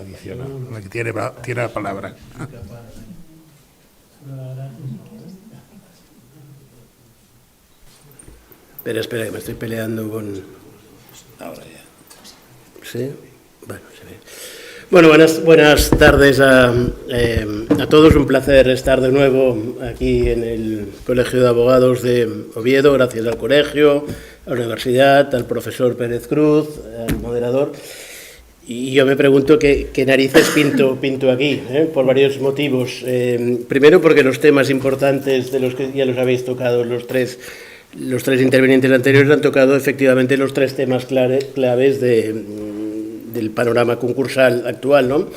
Adicional, la que tiene la palabra. Espera, que me estoy peleando con... Ahora ya. ¿Sí? Bueno, se ve. Bueno, buenas tardes a todos. Un placer estar de nuevo aquí en el Colegio de Abogados de Oviedo, gracias al colegio, a la universidad, al profesor Pérez Cruz, al moderador. Y yo me pregunto qué narices pinto aquí, por varios motivos. Primero, porque los temas importantes de los que ya los habéis tocado los tres intervinientes anteriores han tocado efectivamente los tres temas claves del panorama concursal actual, ¿no?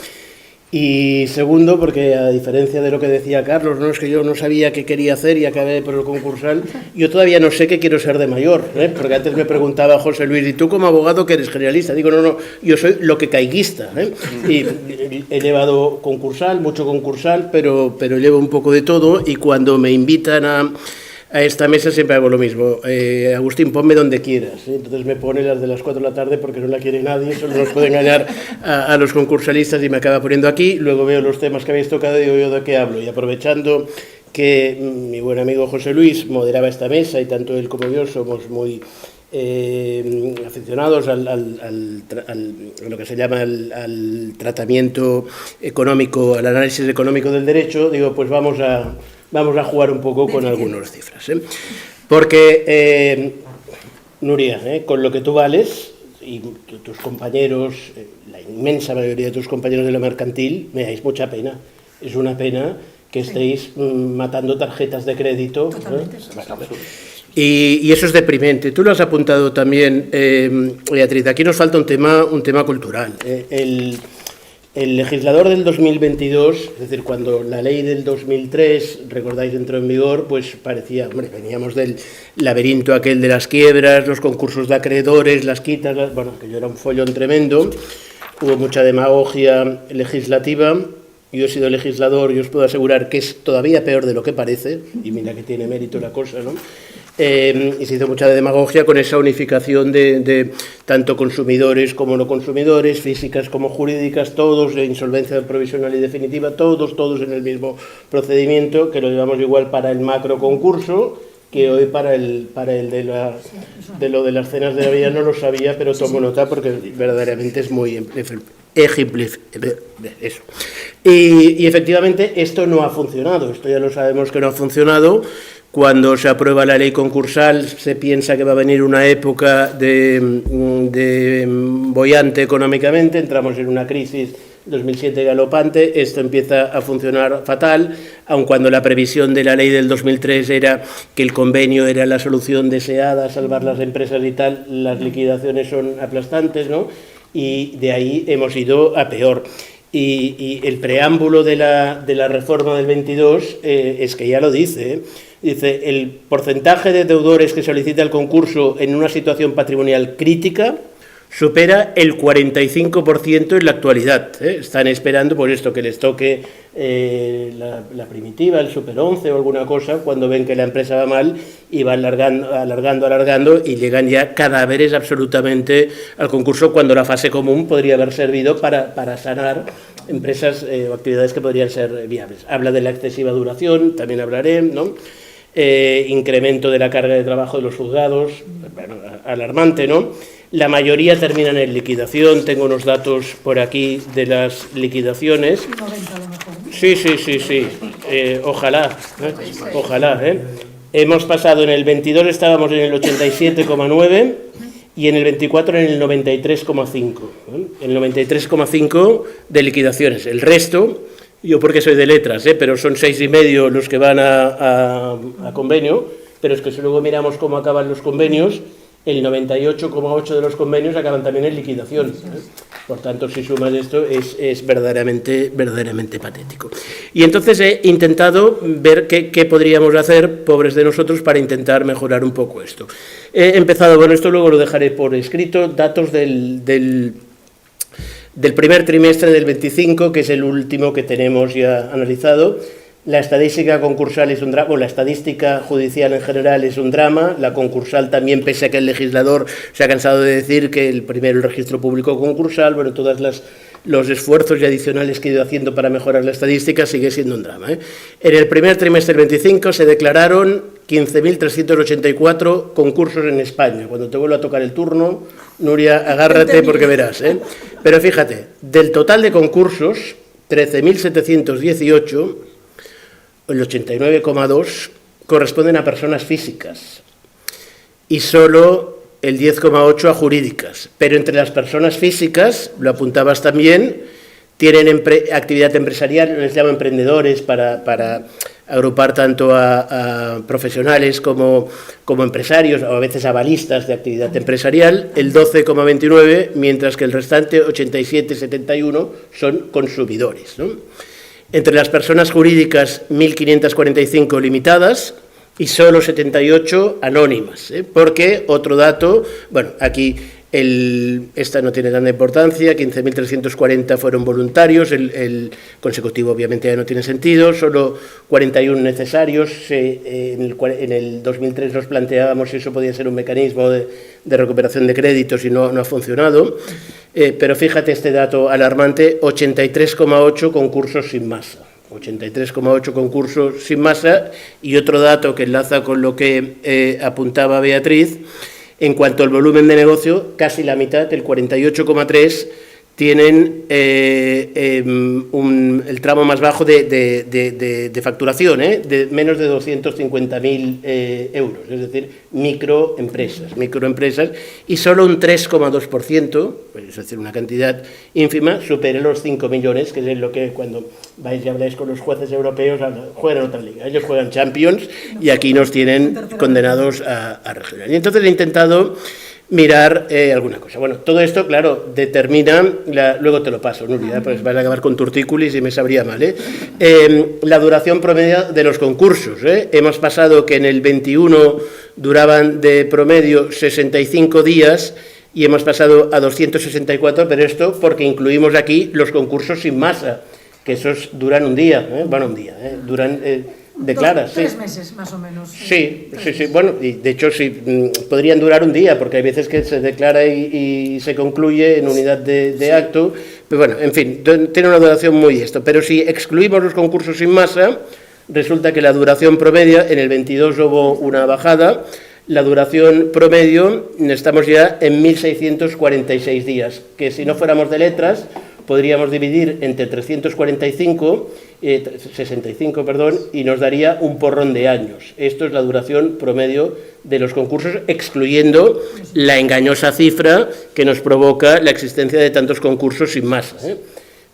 Y segundo, porque a diferencia de lo que decía Carlos, no es que yo no sabía qué quería hacer y acabé por el concursal, yo todavía no sé qué quiero ser de mayor, porque antes me preguntaba José Luis, ¿y tú como abogado que eres generalista? Digo, no, yo soy lo que caiguista, y he llevado concursal, mucho concursal, pero llevo un poco de todo, y cuando me invitan a esta mesa siempre hago lo mismo. Agustín, ponme donde quieras. Entonces me pone las de las 4 de la tarde porque no la quiere nadie, solo nos puede engañar a los concursalistas y me acaba poniendo aquí. Luego veo los temas que habéis tocado y digo yo de qué hablo. Y aprovechando que mi buen amigo José Luis moderaba esta mesa y tanto él como yo somos muy aficionados a lo que se llama al tratamiento económico, al análisis económico del derecho, digo, pues vamos a jugar un poco con algunas cifras. Porque, Nuria, con lo que tú vales, y tus compañeros, la inmensa mayoría de tus compañeros de la mercantil, me dais mucha pena. Es una pena que estéis matando tarjetas de crédito. Y eso es deprimente. Tú lo has apuntado también, Beatriz. Aquí nos falta un tema cultural. El legislador del 2022, es decir, cuando la ley del 2003, recordáis, entró en vigor, pues parecía, veníamos del laberinto aquel de las quiebras, los concursos de acreedores, las quitas, aquello era un follón tremendo, hubo mucha demagogia legislativa. Yo he sido legislador y os puedo asegurar que es todavía peor de lo que parece, y mira que tiene mérito la cosa, ¿no? Y se hizo mucha demagogia con esa unificación de tanto consumidores como no consumidores, físicas como jurídicas, todos de insolvencia provisional y definitiva, todos en el mismo procedimiento, que lo llevamos igual para el macro concurso que hoy para el de lo de las cenas de Navidad. No lo sabía, pero tomo nota porque verdaderamente es muy ejemplificativo eso. Y efectivamente esto no ha funcionado, esto ya lo sabemos que no ha funcionado. Cuando se aprueba la ley concursal se piensa que va a venir una época de boyante económicamente, entramos en una crisis 2007 galopante, esto empieza a funcionar fatal, aun cuando la previsión de la ley del 2003 era que el convenio era la solución deseada, salvar las empresas y tal, las liquidaciones son aplastantes, ¿no? Y de ahí hemos ido a peor. Y el preámbulo de la reforma del 22 es que ya lo dice, dice, el porcentaje de deudores que solicita el concurso en una situación patrimonial crítica supera el 45% en la actualidad. Están esperando por esto que les toque la primitiva, el Super 11 o alguna cosa, cuando ven que la empresa va mal y van alargando y llegan ya cadáveres absolutamente al concurso, cuando la fase común podría haber servido para sanar empresas o actividades que podrían ser viables. Habla de la excesiva duración, también hablaré, ¿no? Incremento de la carga de trabajo de los juzgados, alarmante, ¿no? La mayoría terminan en liquidación, tengo unos datos por aquí de las liquidaciones. 90 a lo mejor. Sí. Ojalá. Hemos pasado en el 22, estábamos en el 87,9 y en el 24 en el 93,5. El 93,5 de liquidaciones. El resto, yo porque soy de letras, pero son 6,5 los que van a convenio, pero es que si luego miramos cómo acaban los convenios, el 98,8 de los convenios acaban también en liquidación. Por tanto, si sumas esto, es verdaderamente patético. Y entonces he intentado ver qué podríamos hacer, pobres de nosotros, para intentar mejorar un poco esto. He empezado, esto luego lo dejaré por escrito, datos del primer trimestre del 25, que es el último que tenemos ya analizado. La estadística concursal es un drama, o la estadística judicial en general es un drama, la concursal también, pese a que el legislador se ha cansado de decir que el registro público concursal, bueno, todos los esfuerzos y adicionales que he ido haciendo para mejorar la estadística, sigue siendo un drama. En el primer trimestre del 25 se declararon 15.384 concursos en España. Cuando te vuelva a tocar el turno, Nuria, agárrate porque verás. Pero fíjate, del total de concursos, 13.718, el 89,2 corresponden a personas físicas y solo el 10,8 a jurídicas. Pero entre las personas físicas, lo apuntabas también, tienen actividad empresarial, les llaman emprendedores para agrupar tanto a profesionales como empresarios, o a veces avalistas de actividad empresarial, el 12,29, mientras que el restante, 87,71, son consumidores, ¿no? Entre las personas jurídicas, 1.545 limitadas y solo 78 anónimas, porque otro dato, bueno, aquí esta no tiene tanta importancia, 15.340 fueron voluntarios, el consecutivo obviamente ya no tiene sentido, solo 41 necesarios, en el 2003 nos planteábamos si eso podía ser un mecanismo de recuperación de créditos y no ha funcionado, pero fíjate este dato alarmante, 83,8 concursos sin masa. 83,8 concursos sin masa, y otro dato que enlaza con lo que apuntaba Beatriz, en cuanto al volumen de negocio, casi la mitad, el 48,3, tienen el tramo más bajo de facturación, de menos de 250.000 euros, es decir, microempresas, y solo un 3,2%, es decir, una cantidad ínfima, supera los 5 millones, que es lo que cuando vais y habláis con los jueces europeos, juegan otra liga, ellos juegan Champions y aquí nos tienen condenados a regional. Y entonces he intentado mirar alguna cosa. Bueno, todo esto, claro, determina, luego te lo paso, Nuria, pues vas a acabar con tortícolis y me sabría mal, la duración promedio de los concursos. Hemos pasado que en el 21 duraban de promedio 65 días y hemos pasado a 264, pero esto porque incluimos aquí los concursos sin masa, que esos duran un día, duran... declaras, 3 meses más o menos. Sí, bueno, y de hecho sí, podrían durar un día, porque hay veces que se declara y se concluye en unidad de acto, pero bueno, en fin, tiene una duración muy esto, pero si excluimos los concursos sin masa, resulta que la duración promedio, en el 22 hubo una bajada, la duración promedio, estamos ya en 1.646 días, que si no fuéramos de letras, podríamos dividir entre 65, y nos daría un porrón de años. Esto es la duración promedio de los concursos, excluyendo la engañosa cifra que nos provoca la existencia de tantos concursos sin masa.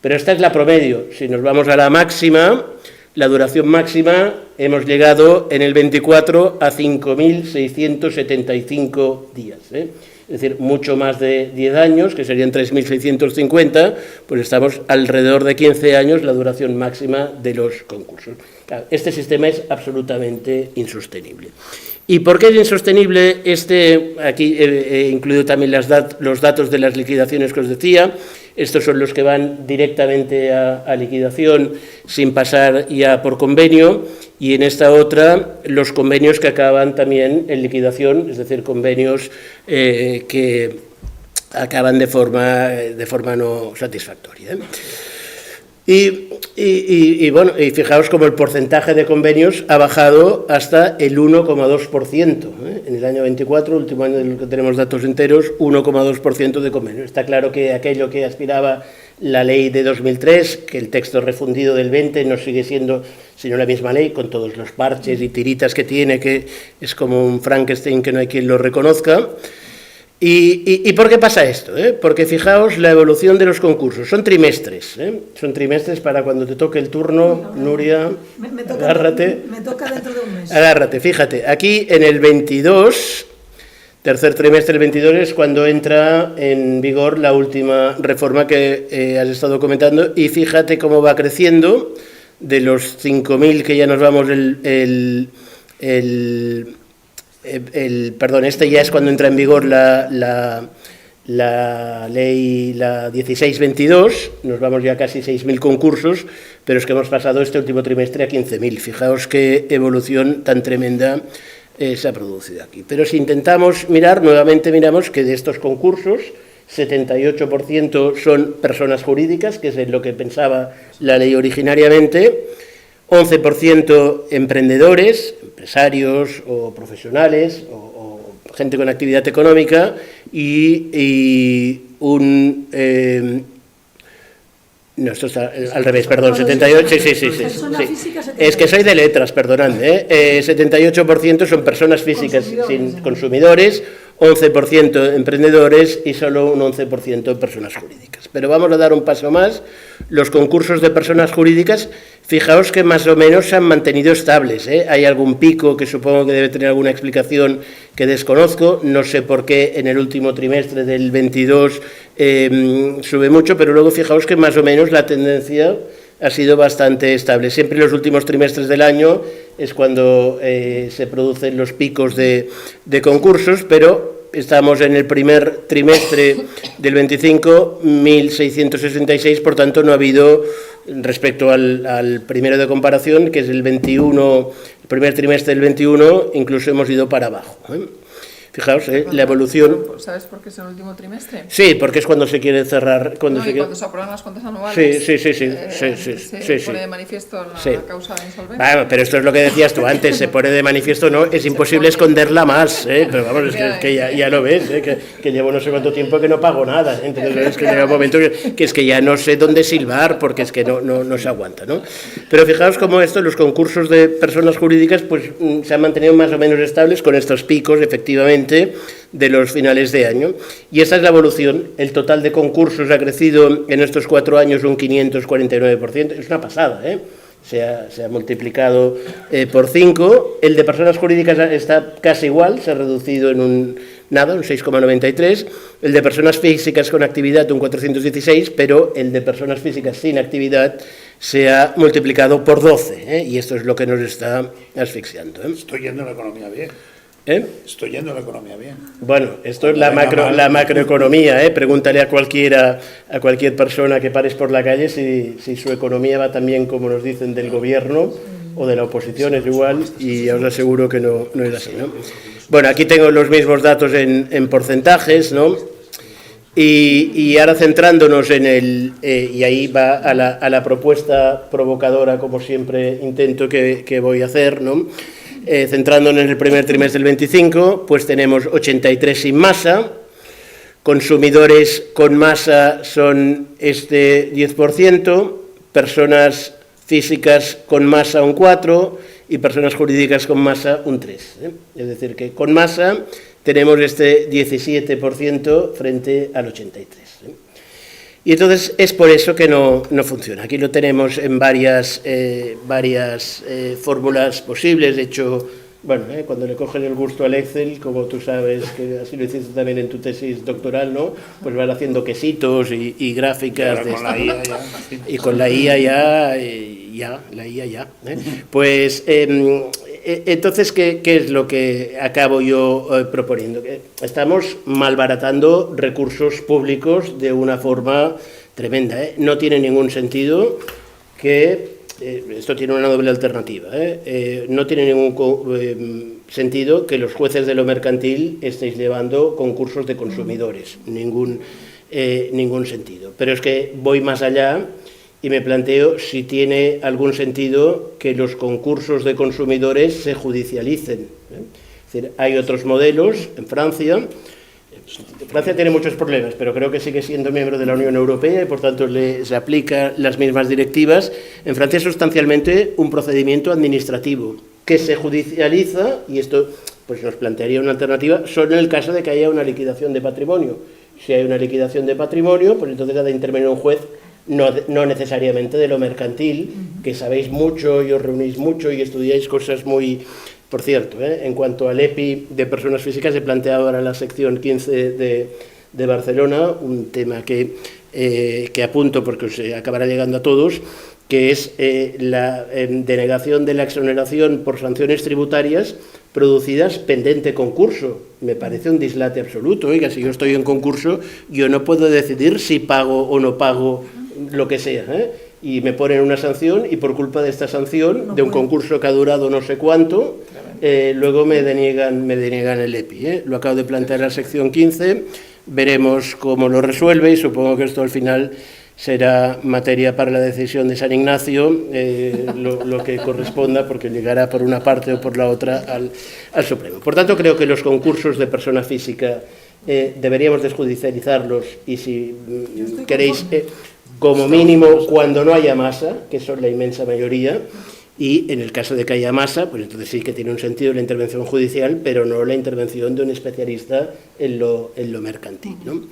Pero esta es la promedio. Si nos vamos a la máxima, la duración máxima, hemos llegado en el 24 a 5.675 días. Es decir, mucho más de 10 años, que serían 3.650, pues estamos alrededor de 15 años la duración máxima de los concursos. Claro, este sistema es absolutamente insostenible. ¿Y por qué es insostenible? Aquí he incluido también los datos de las liquidaciones que os decía. Estos son los que van directamente a liquidación sin pasar ya por convenio, y en esta otra los convenios que acaban también en liquidación, es decir, convenios que acaban de forma no satisfactoria. Y bueno, y fijaos como el porcentaje de convenios ha bajado hasta el 1,2%. En el año 24, último año del que tenemos datos enteros, 1,2% de convenios. Está claro que aquello que aspiraba la ley de 2003, que el texto refundido del 20 no sigue siendo sino la misma ley, con todos los parches y tiritas que tiene, que es como un Frankenstein que no hay quien lo reconozca. ¿Y por qué pasa esto? Porque fijaos la evolución de los concursos, son trimestres, son trimestres para cuando te toque el turno, Nuria, agárrate. Me toca dentro de un mes. Agárrate, fíjate, aquí en el 22, tercer trimestre del 22 es cuando entra en vigor la última reforma que has estado comentando, y fíjate cómo va creciendo, de los 5.000 que ya nos vamos perdón, este ya es cuando entra en vigor la la ley, la 1622, nos vamos ya a casi 6.000 concursos, pero es que hemos pasado este último trimestre a 15.000. Fijaos qué evolución tan tremenda se ha producido aquí. Pero si intentamos mirar, nuevamente miramos que de estos concursos, 78% son personas jurídicas, que es en lo que pensaba la ley originariamente, 11% emprendedores, empresarios o profesionales o gente con actividad económica y un... no, esto está al revés, perdón, 78, sí. Es que soy de letras, perdonadme, 78% son personas físicas sin consumidores, 11% emprendedores y solo un 11% personas jurídicas. Pero vamos a dar un paso más. Los concursos de personas jurídicas, fijaos que más o menos se han mantenido estables, ¿eh? Hay algún pico que supongo que debe tener alguna explicación que desconozco, no sé por qué en el último trimestre del 22 sube mucho, pero luego fijaos que más o menos la tendencia ha sido bastante estable. Siempre en los últimos trimestres del año es cuando se producen los picos de concursos, pero estamos en el primer trimestre del 25, 1.666, por tanto no ha habido, respecto al primero de comparación, que es el 21, el primer trimestre del 21, incluso hemos ido para abajo, ¿eh? Fijaos, la evolución... ¿Sabes por qué es el último trimestre? Sí, porque es cuando se quiere cerrar... Cuando cuando se aprueban las cuentas anuales. Sí. Pone de manifiesto la causa de insolvencia. Bueno, pero esto es lo que decías tú antes, se pone de manifiesto, no, es imposible esconderla más, pero vamos, es que ya lo ves, que llevo no sé cuánto tiempo que no pago nada, entonces es que llega un momento que es que ya no sé dónde silbar, porque es que no se aguanta, ¿no? Pero fijaos cómo esto, los concursos de personas jurídicas, pues se han mantenido más o menos estables con estos picos, efectivamente, de los finales de año. Y esa es la evolución. El total de concursos ha crecido en estos 4 años un 549%. Es una pasada, ¿eh? Se ha multiplicado por 5. El de personas jurídicas está casi igual, se ha reducido en un 6,93. El de personas físicas con actividad un 416, pero el de personas físicas sin actividad se ha multiplicado por 12, ¿eh? Y esto es lo que nos está asfixiando, ¿eh? Estoy yendo a la economía bien. Estoy yendo a la economía bien. Bueno, esto es la macroeconomía, ¿eh? Pregúntale a cualquier persona que pares por la calle si su economía va tan bien como nos dicen del gobierno o de la oposición, es igual, y os aseguro que no es así, ¿no? Bueno, aquí tengo los mismos datos en porcentajes, ¿no? Y ahora centrándonos en y ahí va a la propuesta provocadora, como siempre intento que voy a hacer, ¿no? Centrándonos en el primer trimestre del 25, pues tenemos 83 sin masa, consumidores con masa son 10%, personas físicas con masa un 4% y personas jurídicas con masa un 3%. Es decir, que con masa tenemos 17% frente al 83%. Y entonces es por eso que no funciona. Aquí lo tenemos en varias fórmulas posibles. De hecho, bueno, cuando le cogen el gusto al Excel, como tú sabes, que así lo hiciste también en tu tesis doctoral, ¿no? Pues van haciendo quesitos y gráficas. Con la IA ya. Y con la IA ya. Pues entonces, ¿qué es lo que acabo yo proponiendo? Que estamos malbaratando recursos públicos de una forma tremenda, ¿eh? No tiene ningún sentido que... esto tiene una doble alternativa, no tiene ningún sentido que los jueces de lo mercantil estéis llevando concursos de consumidores, ningún sentido. Pero es que voy más allá y me planteo si tiene algún sentido que los concursos de consumidores se judicialicen. Es decir, hay otros modelos en Francia. Francia tiene muchos problemas, pero creo que sigue siendo miembro de la Unión Europea y por tanto se aplican las mismas directivas. En Francia es sustancialmente un procedimiento administrativo que se judicializa, y esto pues nos plantearía una alternativa, solo en el caso de que haya una liquidación de patrimonio. Si hay una liquidación de patrimonio, pues entonces ha de intervenir un juez, no necesariamente de lo mercantil, que sabéis mucho y os reunís mucho y estudiáis cosas muy... Por cierto, en cuanto al EPI de personas físicas, he planteado ahora en la sección 15 de Barcelona un tema que que apunto porque os acabará llegando a todos, que es la denegación de la exoneración por sanciones tributarias producidas pendente concurso. Me parece un dislate absoluto. Oiga, si yo estoy en concurso, yo no puedo decidir si pago o no pago lo que sea, y me ponen una sanción y por culpa de esta sanción, de un concurso que ha durado no sé cuánto, luego me deniegan el EPI. Lo acabo de plantear en la sección 15, veremos cómo lo resuelve y supongo que esto al final será materia para la decisión de San Ignacio, lo que corresponda, porque llegará por una parte o por la otra al Supremo. Por tanto, creo que los concursos de persona física deberíamos desjudicializarlos y, si queréis, como mínimo cuando no haya masa, que son la inmensa mayoría, y en el caso de que haya masa, pues entonces sí que tiene un sentido la intervención judicial, pero no la intervención de un especialista en lo mercantil, ¿no?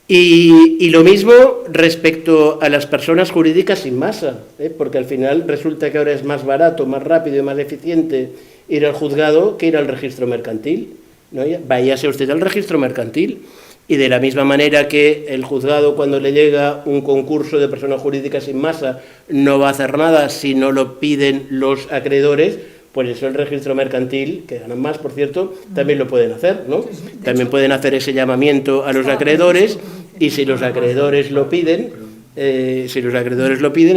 Y lo mismo respecto a las personas jurídicas sin masa, porque al final resulta que ahora es más barato, más rápido y más eficiente ir al juzgado que ir al registro mercantil, ¿no? Váyase usted al registro mercantil. Y de la misma manera que el juzgado, cuando le llega un concurso de persona jurídica sin masa, no va a hacer nada si no lo piden los acreedores, pues eso el registro mercantil, que ganan más, por cierto, también lo pueden hacer, ¿no? También pueden hacer ese llamamiento a los acreedores, y si los acreedores lo piden,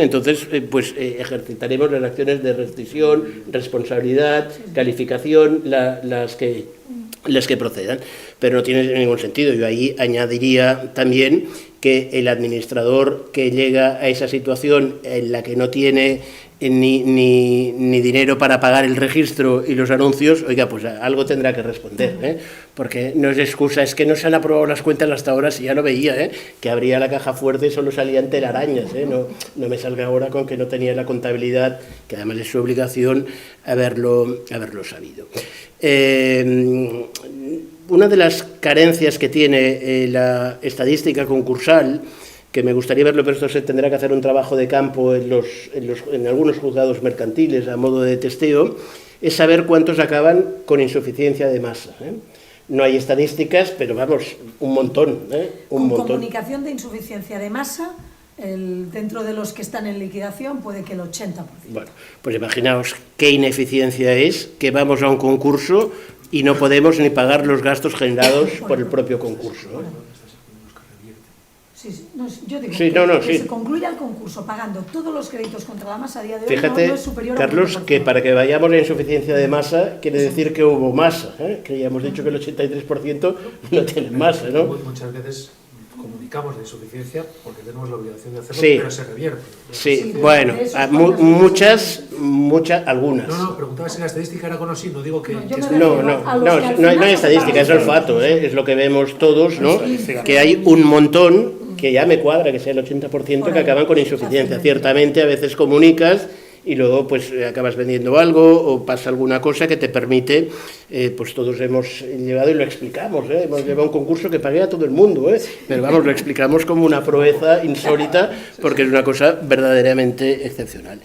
entonces pues ejercitaremos las acciones de rescisión, responsabilidad, calificación, las que procedan, pero no tiene ningún sentido. Yo ahí añadiría también que el administrador que llega a esa situación en la que no tiene ni dinero para pagar el registro y los anuncios, oiga, pues algo tendrá que responder, porque no es excusa, es que no se han aprobado las cuentas hasta ahora, si ya lo veía, que abría la caja fuerte y solo salían telarañas, no me salga ahora con que no tenía la contabilidad, que además es su obligación haberlo sabido. Una de las carencias que tiene la estadística concursal, que me gustaría verlo, pero esto se tendrá que hacer un trabajo de campo en algunos juzgados mercantiles a modo de testeo, es saber cuántos acaban con insuficiencia de masa. No hay estadísticas, pero vamos, un montón. Con comunicación de insuficiencia de masa, dentro de los que están en liquidación, puede que el 80%. Bueno, pues imaginaos qué ineficiencia es que vamos a un concurso y no podemos ni pagar los gastos generados por el propio concurso. Yo digo que se concluya el concurso pagando todos los créditos contra la masa a día de hoy. Fíjate, no es superior Carlos, a 1%. que para que vayamos a insuficiencia de masa quiere decir que hubo masa, que ya hemos dicho que el 83% no tiene masa, ¿no? Muchas veces comunicamos la insuficiencia porque tenemos la obligación de hacerlo, sí, pero se revierte. Sí, bueno, muchas, algunas. No, preguntaba si la estadística era con o sin, no digo que... No hay estadística, es olfato, es lo que vemos todos, ¿no? Que hay un montón, que ya me cuadra que sea el 80% que acaban con insuficiencia. Ciertamente a veces comunicas y luego pues acabas vendiendo algo o pasa alguna cosa que te permite, pues todos hemos llevado y lo explicamos, hemos llevado un concurso que pagué a todo el mundo, pero vamos, lo explicamos como una proeza insólita porque es una cosa verdaderamente excepcional.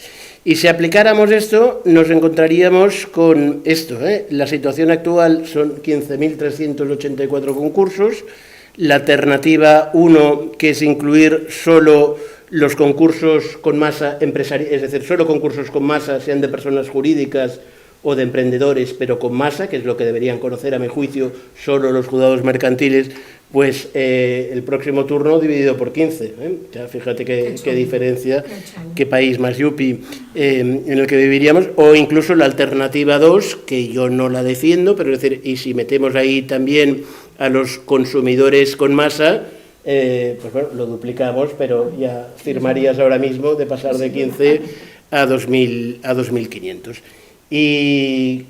Y si aplicáramos esto, nos encontraríamos con esto, la situación actual son 15.384 concursos, la alternativa 1, que es incluir solo los concursos con masa empresarial, es decir, solo concursos con masa, sean de personas jurídicas o de emprendedores, pero con masa, que es lo que deberían conocer, a mi juicio, solo los juzgados mercantiles, pues el próximo turno dividido por 15. Ya fíjate qué diferencia, qué país más yupi en el que viviríamos, o incluso la alternativa 2, que yo no la defiendo, pero es decir, y si metemos ahí también a los consumidores con masa, pues bueno, lo duplicamos, pero ya firmarías ahora mismo de pasar de 15 a 2.500. Y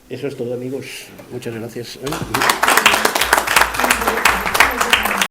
eso es todo, amigos. Muchas gracias.